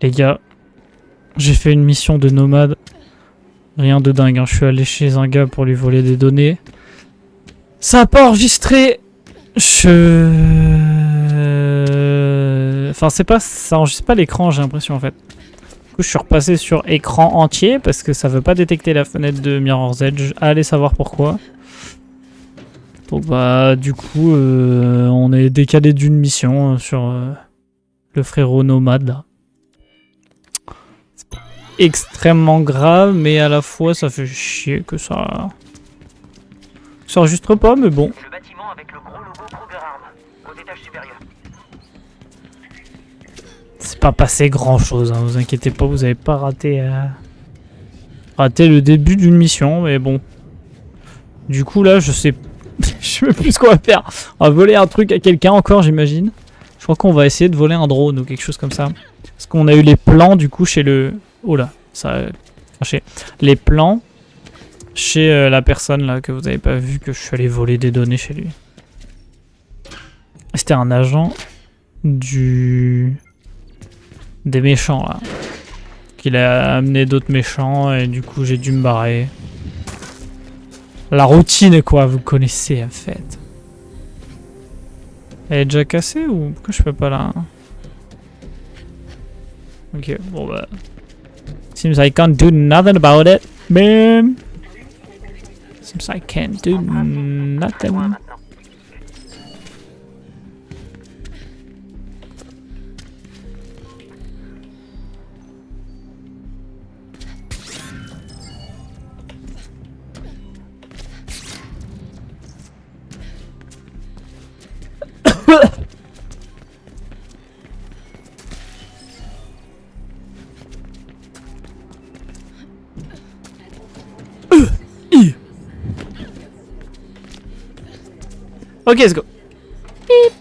Les gars, j'ai fait une mission de nomade. Rien de dingue, hein. Je suis allé chez un gars pour lui voler des données. Ça a pas enregistré. Enfin, c'est pas... Ça enregistre pas l'écran, j'ai l'impression, en fait. Du coup, je suis repassé sur écran entier parce que ça veut pas détecter la fenêtre de Mirror's Edge. Allez savoir pourquoi. Donc, bah, du coup, on est décalé d'une mission sur le frérot nomade, là. Extrêmement grave, mais à la fois ça fait chier que ça enregistre pas, mais bon. Le bâtiment avec le gros logo Kruger Arms, aux étages supérieurs. C'est pas passé grand chose, hein, vous inquiétez pas, vous avez pas raté le début d'une mission, mais bon. Du coup là, je sais plus ce qu'on va faire. On va voler un truc à quelqu'un encore, j'imagine. Je crois qu'on va essayer de voler un drone ou quelque chose comme ça. Parce qu'on a eu les plans du coup chez le... Oh là, ça a craché. Les plans chez la personne là que vous avez pas vu, que je suis allé voler des données chez lui. C'était un agent des méchants là. Qu'il a amené d'autres méchants et du coup j'ai dû me barrer. La routine quoi, vous connaissez en fait. Elle est déjà cassée ou pourquoi je peux pas là? Ok, bon bah... Seems I can't do nothing about it, man. Seems I can't do nothing. Ok, let's go. Pip,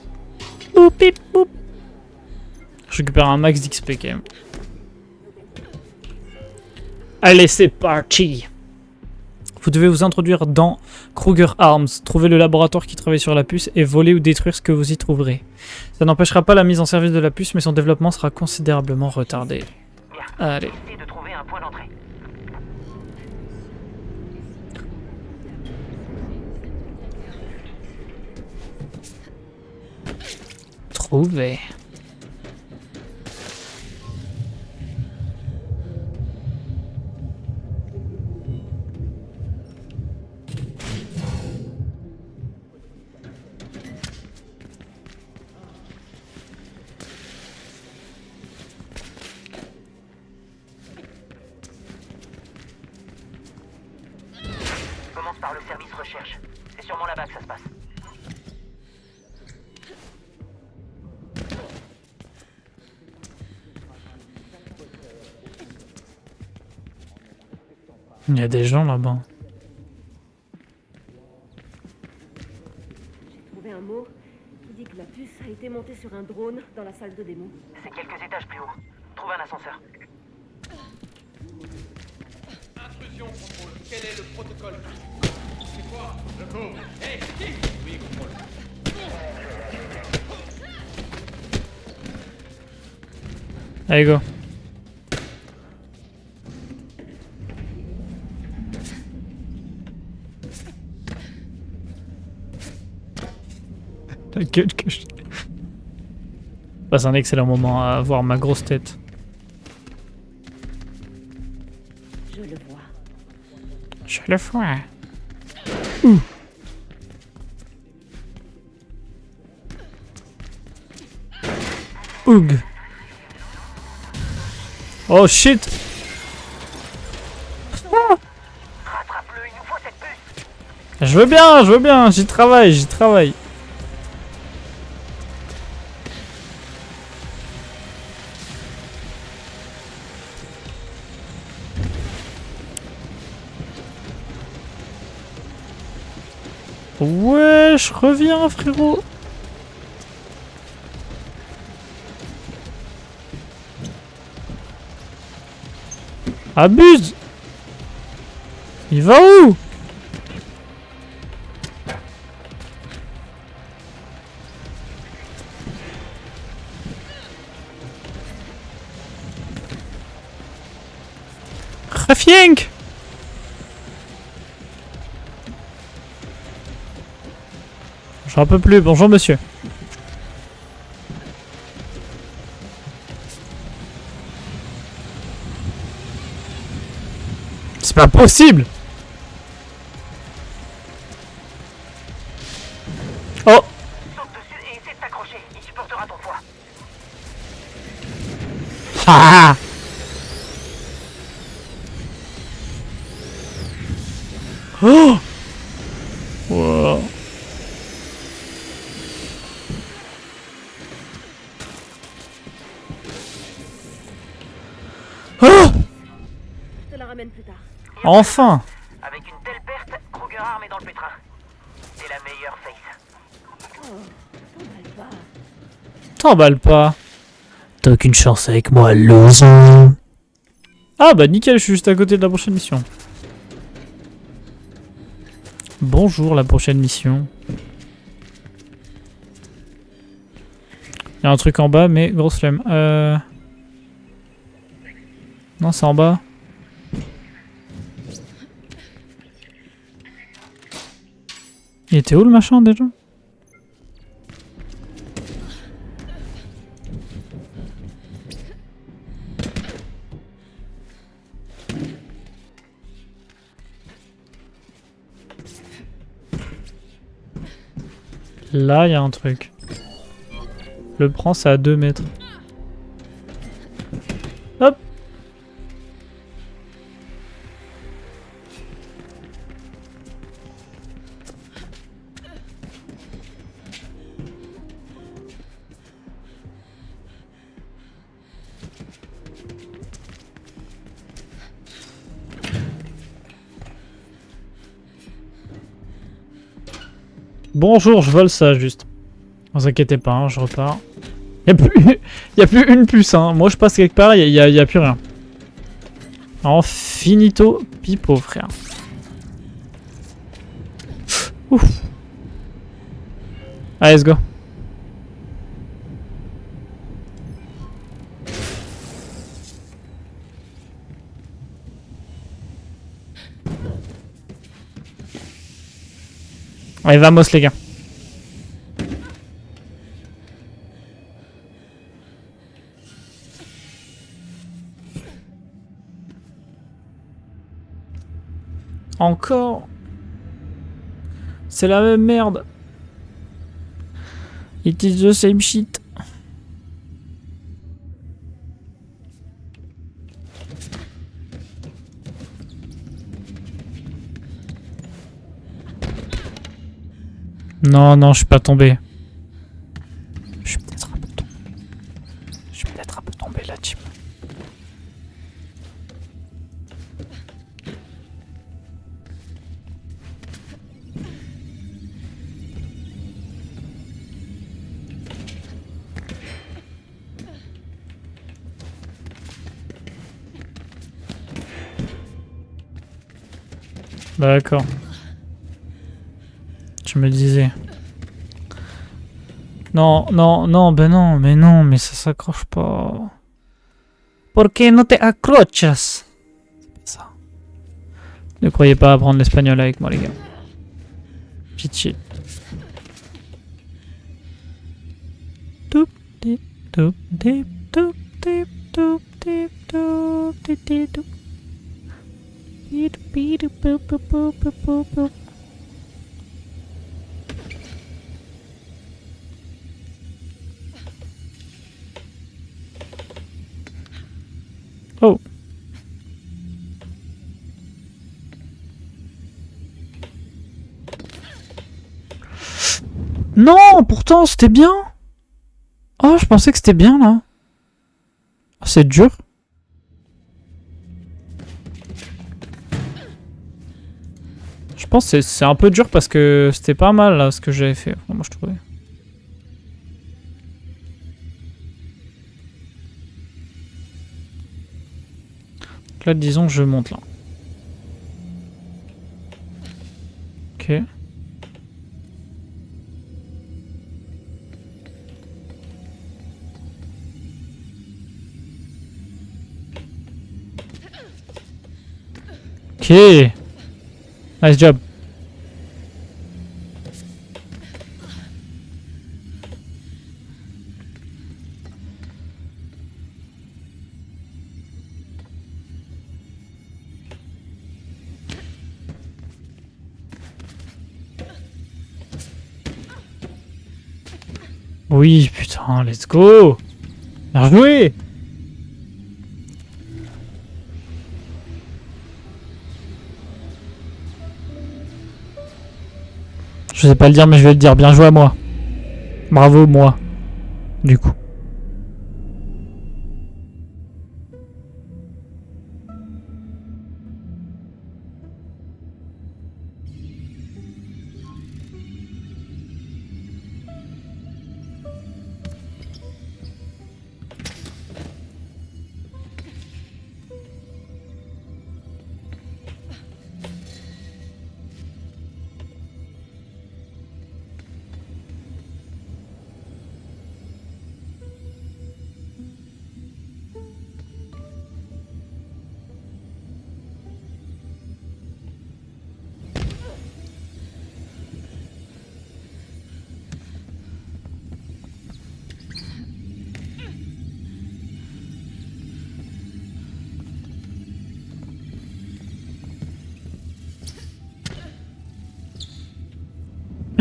boop, pip, boop. Je récupère un max d'XP quand même. Allez, c'est parti. Vous devez vous introduire dans Kruger Arms, trouver le laboratoire qui travaille sur la puce et voler ou détruire ce que vous y trouverez. Ça n'empêchera pas la mise en service de la puce, mais son développement sera considérablement retardé. Allez. Essayez de trouver un point d'entrée. Trouver. Commence par le service recherche. C'est sûrement là-bas que ça se passe. Il y a des gens là-bas. J'ai trouvé un mot qui dit que la puce a été montée sur un drone dans la salle de démo. C'est quelques étages plus haut. Trouve un ascenseur. Intrusion, contrôle. Quel est le protocole? C'est quoi? Le code. Hey, c'est qui? Oui, contrôle. Allez, go. La gueule que je... Passe un excellent moment à voir ma grosse tête. Je le vois. Je le vois. Oug. Oh shit. Rattrape-le, il nous faut cette puce. Je veux bien, j'y travaille. Ouais, je reviens, frérot. Abuse. Il va où? Rafink! J'en peux plus. Bonjour, monsieur. C'est pas possible! Oh! Saute dessus et essaie de t'accrocher. Il supportera ton poids. Ah! Oh! Wow. Oh! Je te la ramène plus tard. Enfin! Avec une telle perte, Kruger armé dans le pétrin. C'est la meilleure face. T'emballe pas. T'emballe pas. T'as aucune chance avec moi, loser. Ah bah nickel, je suis juste à côté de la prochaine mission. Bonjour, la prochaine mission. Il y a un truc en bas, mais grosse flemme. Non, c'est en bas. Il était où le machin déjà? Là, il y a un truc. Le prends, c'est à 2 mètres. Hop! Bonjour, je vole ça juste. Ne vous inquiétez pas, hein, je repars. Y a plus une puce, hein. Moi je passe quelque part, y a plus rien. En finito pipo, frère. Ouf. Allez, let's go. Allez, vamos les gars. Encore. C'est la même merde. It is the same shit. Non, non, je suis pas tombé. Je suis peut-être un peu tombé. Je suis peut-être un peu tombé là, team. D'accord. Je me disais. Non, non, non, ben non, mais ça s'accroche pas. Pourquoi no te accrochas? C'est pas ça. Ne croyez pas apprendre l'espagnol avec moi, les gars. Pitié. Toup, tip, toup, tip, toup, tip, toup, tip, toup, tip, tip, toup. Beep, beep, boop, boop, boop, boop, boop, boop. Oh. Non, pourtant c'était bien. Oh, je pensais que c'était bien là. Oh, c'est dur. Je pense que c'est un peu dur parce que c'était pas mal là ce que j'avais fait. Enfin, moi je trouvais. Donc là, disons que je monte là. Ok. Ok. Nice job. Oui, putain, let's go. Bien joué. Je sais pas le dire, mais je vais le dire. Bien joué à moi. Bravo, moi. Du coup.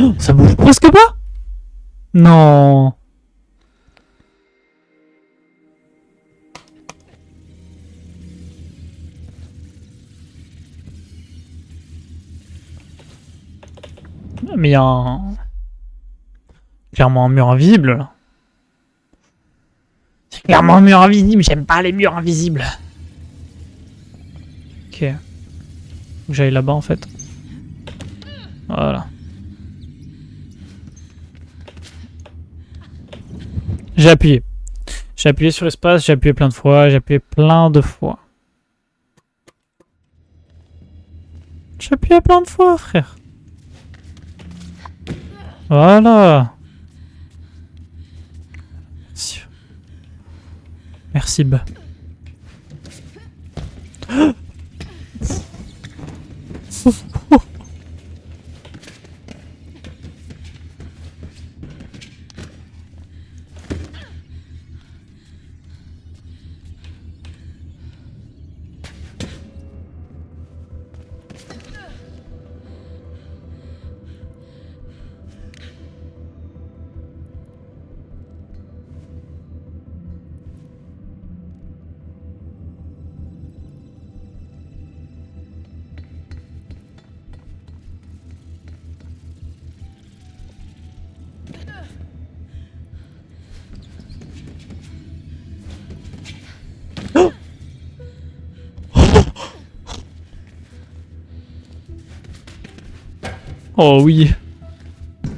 Oh, ça bouge presque pas. Non. Mais il y a un... clairement un mur invisible là. C'est clairement un mur invisible, j'aime pas les murs invisibles. Ok. Faut que j'aille là-bas en fait. Voilà. J'ai appuyé. J'ai appuyé sur l'espace, j'ai appuyé plein de fois, j'ai appuyé plein de fois. J'ai appuyé plein de fois, frère. Voilà. Merci. Merci, bah. Oh oui.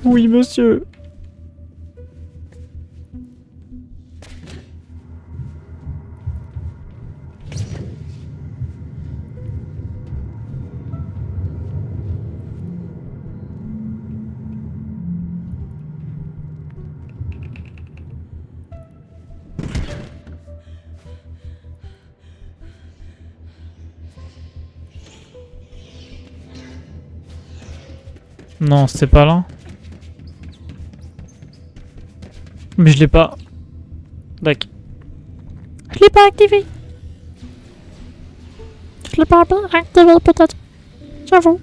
Oui, monsieur. Non, c'était pas là. Mais je l'ai pas. D'accord. Je l'ai pas activé. Je l'ai pas bien activé peut-être. J'avoue.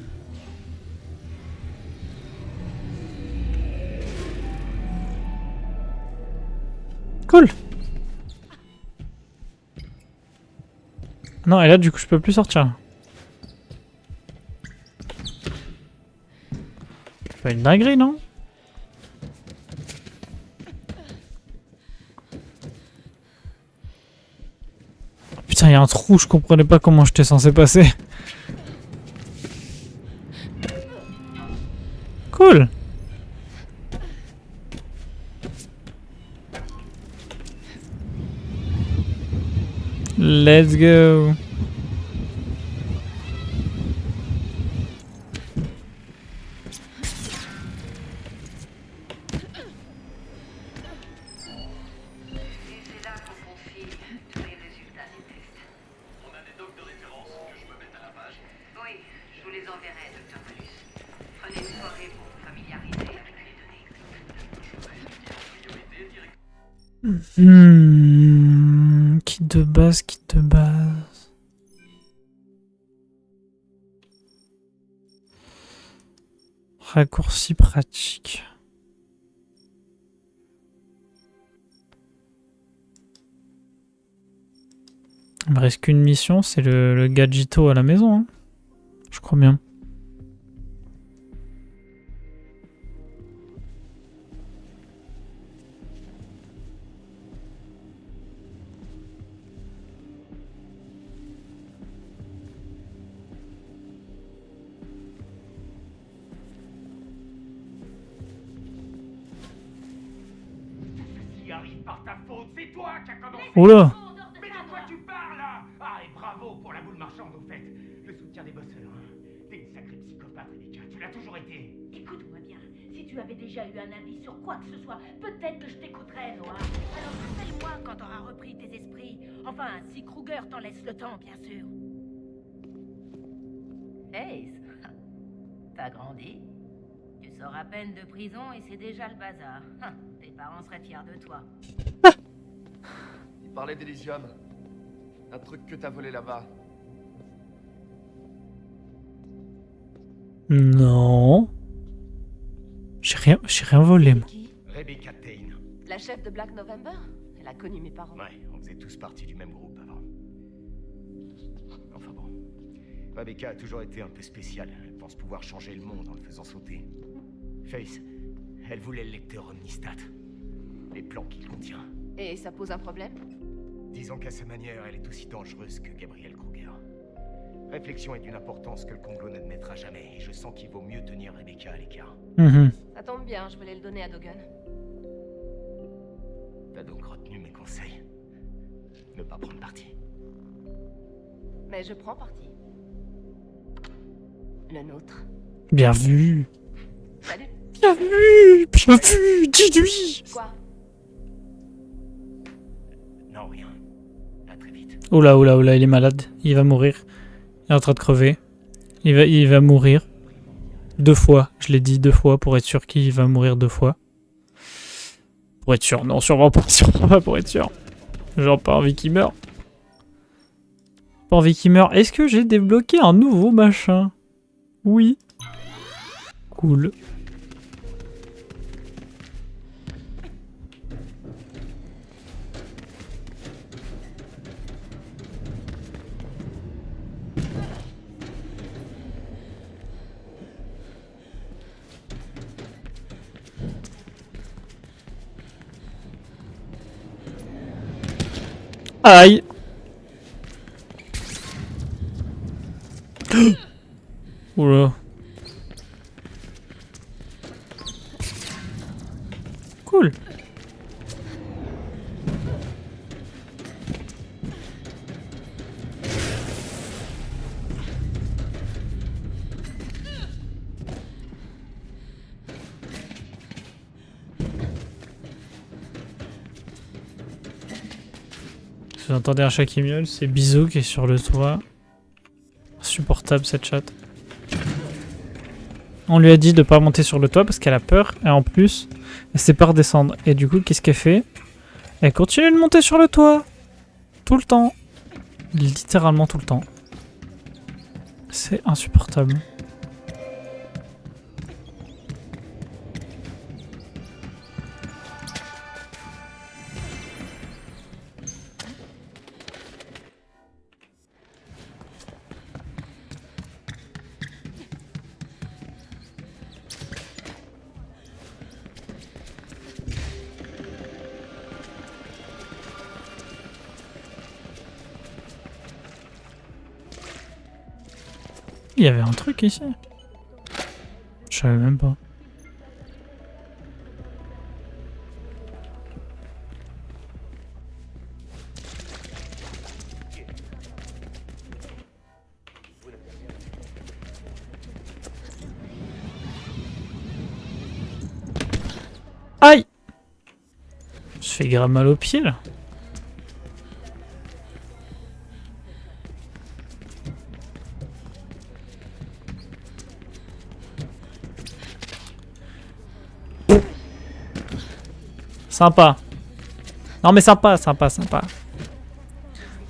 Cool. Non, et là du coup je peux plus sortir. C'est pas une dinguerie, non? Putain, il y a un trou, je comprenais pas comment j'étais censé passer. Cool. Let's go. Et c'est là qu'on confie tous les résultats des tests. On a des docs de référence que je me mette à la page. Kit de base, kit de base. Raccourci pratique. Il me reste qu'une mission, c'est le gadgito à la maison. Hein. Je crois bien. Ceci arrive par ta faute, c'est toi qui as commencé. Oula! Mais de quoi tu parles là? Ah, et bravo pour la boule marchande au fait. Le soutien des bosseurs. Hein. T'es une sacrée psychopathe, Rebecca. Tu l'as toujours été. Écoute-moi bien. Si tu avais déjà eu un avis sur quoi que ce soit, peut-être que je t'écouterais, Noah. Alors rappelle-moi quand t'auras repris tes esprits. Enfin, si Kruger t'en laisse le temps, bien sûr. Hey, t'as grandi. Tu sors à peine de prison et c'est déjà le bazar. Tes parents seraient fiers de toi. Il parlait d'Elysium. Un truc que t'as volé là-bas. Non. J'ai rien volé, moi. Qui? Rebecca Tain. La chef de Black November? Elle a connu mes parents. Ouais, on faisait tous partie du même groupe avant. Enfin bon. Rebecca a toujours été un peu spéciale. Elle pense pouvoir changer le monde en le faisant sauter. Face, elle voulait le lecteur Omnistat. Les plans qu'il contient. Et ça pose un problème? Disons qu'à sa manière, elle est aussi dangereuse que Gabriel Kruger. Réflexion est d'une importance que le Congo n'admettra jamais, et je sens qu'il vaut mieux tenir Rebecca à l'écart. Ça tombe bien, je voulais le donner à Dogun. T'as donc retenu mes conseils. Ne pas prendre parti. Mais je prends parti. Le nôtre. Bien vu. Salut. Bien vu. Bien vu. Dis-lui. Quoi? Non, rien. À très vite. Oula, oula, oula, il est malade. Il va mourir. Il est en train de crever. Il va mourir. 2 fois. Je l'ai dit 2 fois pour être sûr qu'il va mourir 2 fois. Pour être sûr. Non, sûrement pas. Sûrement pas pour être sûr. Genre pas envie qu'il meure. Pas envie qu'il meure. Est-ce que j'ai débloqué un nouveau machin? Oui. Cool. Aïe. Oula. Cool. Si vous entendez un chat qui miaule, c'est Bisou qui est sur le toit. Insupportable cette chatte. On lui a dit de pas monter sur le toit parce qu'elle a peur et en plus elle sait pas redescendre. Et du coup qu'est-ce qu'elle fait? Elle continue de monter sur le toit. Tout le temps. Littéralement tout le temps. C'est insupportable. Il y avait un truc ici. Je savais même pas. Aïe! Je fais grave mal au pied là. Sympa. Non mais sympa, sympa, sympa.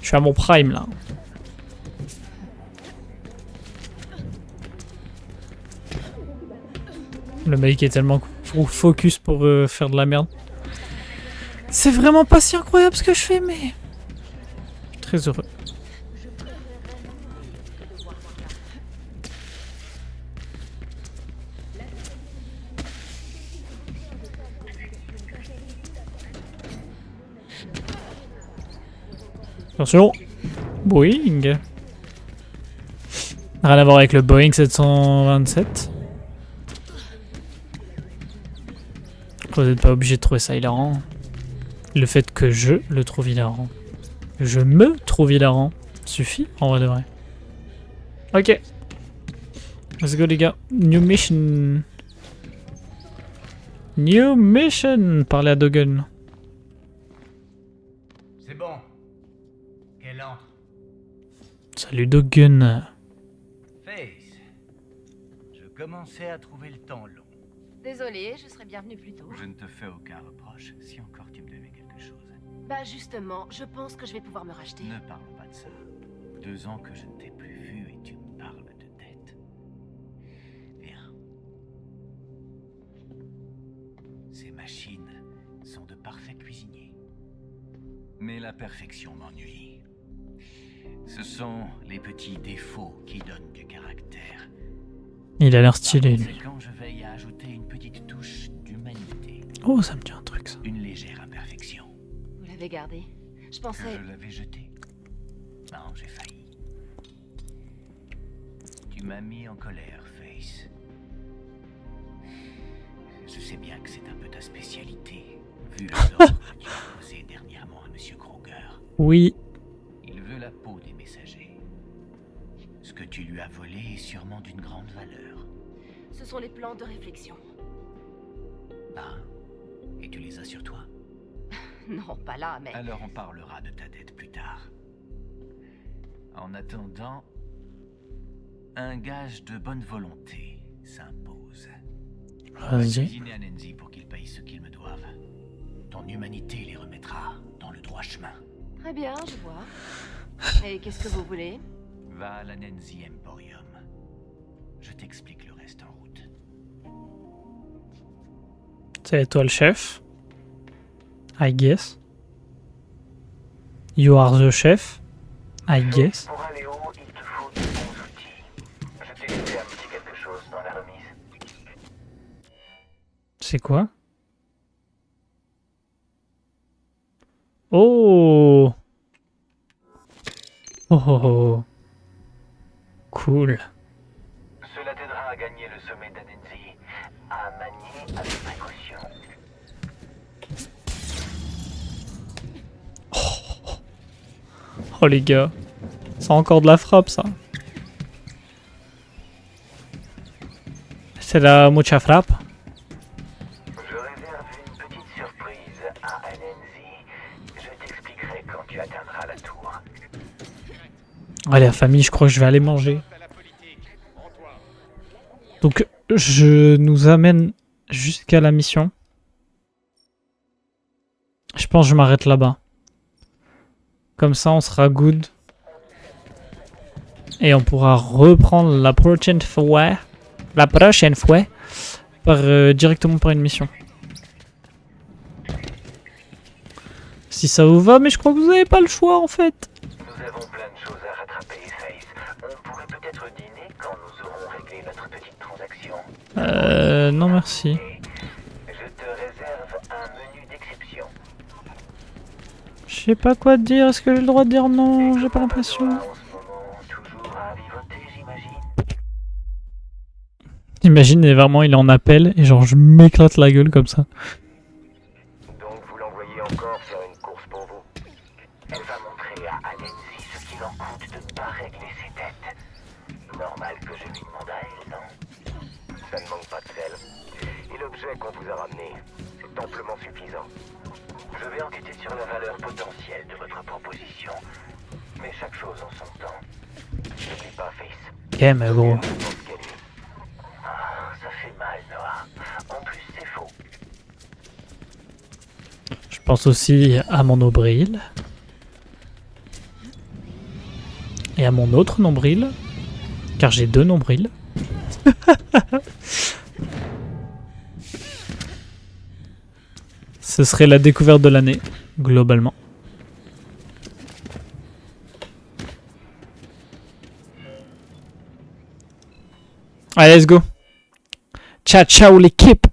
Je suis à mon prime là. Le mec est tellement focus pour faire de la merde. C'est vraiment pas si incroyable ce que je fais, mais... Je suis très heureux. Attention. Boeing. Rien à voir avec le Boeing 727. Vous n'êtes pas obligé de trouver ça hilarant. Le fait que je le trouve hilarant. Je me trouve hilarant. Suffit en vrai de vrai. Ok. Let's go les gars. New mission. New mission. Parlez à Dogen. C'est bon. Qu'elle entre. Salut Dogen. Face. Je commençais à trouver le temps long. Désolée, je serais bienvenue plus tôt. Je ne te fais aucun reproche, si encore tu me devais quelque chose. Bah justement, je pense que je vais pouvoir me racheter. Ne parle pas de ça. 2 ans que je ne t'ai plus vu et tu me parles de dette. Viens. Ces machines sont de parfaits cuisiniers. Mais la perfection m'ennuie. Ce sont les petits défauts qui donnent du caractère. Il a l'air stylé Par lui. conséquent, je veille à ajouter une petite touche d'humanité. Oh ça me dit un truc ça. Une légère imperfection. Vous l'avez gardé. Je Que pensais... je l'avais jeté. Non, j'ai failli. Tu m'as mis en colère, Face. Je sais bien que c'est un peu ta spécialité, vu l'ordre que tu as posé dernièrement à Monsieur Kruger. Oui. Il veut la peau des messagers. Ce que tu lui as volé est sûrement d'une grande valeur. Ce sont les plans de réflexion. Ah, et tu les as sur toi? Non, pas là, mais... Alors on parlera de ta dette plus tard. En attendant, un gage de bonne volonté s'impose. Vas-y. Cuisiner à Nancy pour qu'ils payent ce qu'ils me doivent. Ton humanité les remettra dans le droit chemin. Très bien, je vois. Et qu'est-ce que vous voulez? Va à la Nancy Emporium. Je t'explique le reste en route. C'est toi le chef. I guess. You are the chef. I guess. Pour aller haut, il te faut de bons outils. Je t'ai laissé un petit quelque chose dans la remise. C'est quoi? Oh! Oh, oh, oh. Cool. Cela t'aidera à gagner le sommet d'Anenzi, à manier avec précaution. Oh les gars. C'est encore de la frappe ça. C'est la mucha frappe. Je réserve une petite surprise à Anenzi. Je t'expliquerai quand tu atteindras la tour. Allez la famille, je crois que je vais aller manger. Donc je nous amène jusqu'à la mission. Je pense que je m'arrête là-bas. Comme ça on sera good. Et on pourra reprendre la prochaine fois. Directement par une mission. Si ça vous va, mais je crois que vous n'avez pas le choix en fait. Nous avons plein de choses à rattraper, Face. On pourrait peut-être dîner quand nous aurons réglé notre petite transaction. Non merci. Je te réserve un menu d'exception. Je sais pas quoi te dire, est-ce que j'ai le droit de dire non? J'ai pas l'impression. En ce moment, toujours à vivoter, j'imagine. Imagine, et vraiment il est en appel et genre je m'éclate la gueule comme ça. Donc vous l'envoyez encore faire une course pour vous. Elle va montrer à Anenzi ce qu'il en coûte de ne pas régler ses dettes. Normal que je lui demande à elle, non? Ça ne manque pas de sel. Et l'objet qu'on vous a ramené, c'est amplement suffisant. Je vais enquêter sur la valeur potentielle de votre proposition. Mais chaque chose en son temps. N'oublie pas, Face. Ok mais gros. Ah, ça fait mal, Noah. En plus, c'est faux. Je pense aussi à mon nombril. Et à mon autre nombril. Car j'ai 2 nombrils. Ce serait la découverte de l'année, globalement. Allez, let's go. Ciao, ciao l'équipe.